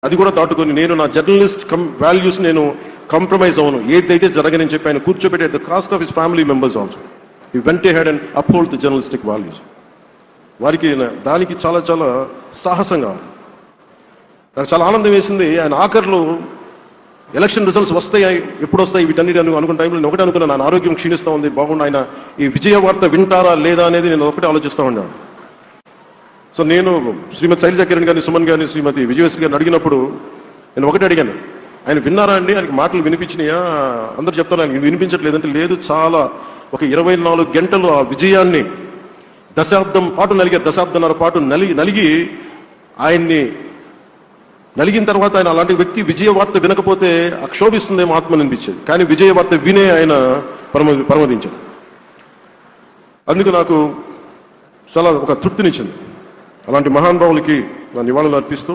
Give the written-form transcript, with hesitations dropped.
అది కూడా దాటుకొని నేను నా జర్నలిస్ట్ వాల్యూస్ నేను కాంప్రమైజ్ అవును, ఏదైతే జరగనని చెప్పి ఆయన కూర్చోబెట్టి at the cost of his family members also he went ahead and uphold the journalistic values. వారికి దానికి చాలా చాలా సాహసం కావాలి. నాకు చాలా ఆనందం వేసింది. ఆయన ఆఖరిలో ఎలక్షన్ రిజల్ట్స్ వస్తాయి, ఎప్పుడు వస్తాయి వీటన్నిటి అనుకున్న టైంలో నేను ఒకటే అనుకున్నాను, నా ఆరోగ్యం క్షీణిస్తూ ఉంది, బాగుండు ఆయన ఈ విజయ వార్త వింటారా లేదా అనేది నేను ఒకటే ఆలోచిస్తూ ఉన్నాను. సో నేను శ్రీమతి శైలజా కిరణ్ గారిని, సుమన్ గారిని, శ్రీమతి విజయశ్రీ గారిని అడిగినప్పుడు నేను ఒకటే అడిగాను, ఆయన విన్నారా అండి, ఆయనకి మాటలు వినిపించినాయా? అందరూ చెప్తారు ఆయన వినిపించట్లేదంటే, లేదు చాలా ఒక 24 గంటలు ఆ విజయాన్ని దశాబ్దం పాటు నలిగే, దశాబ్దంన్నర పాటు నలిగి ఆయన్ని నలిగిన తర్వాత ఆయన అలాంటి వ్యక్తి విజయ వార్త వినకపోతే అక్షోభిస్తుందేమో ఆత్మని అనిపించేది. కానీ విజయ వార్త వినే ఆయన పరమదించాడు. అందుకు నాకు చాలా ఒక తృప్తినిచ్చింది. అలాంటి మహానుభావులకి నా నివాళులు అర్పిస్తూ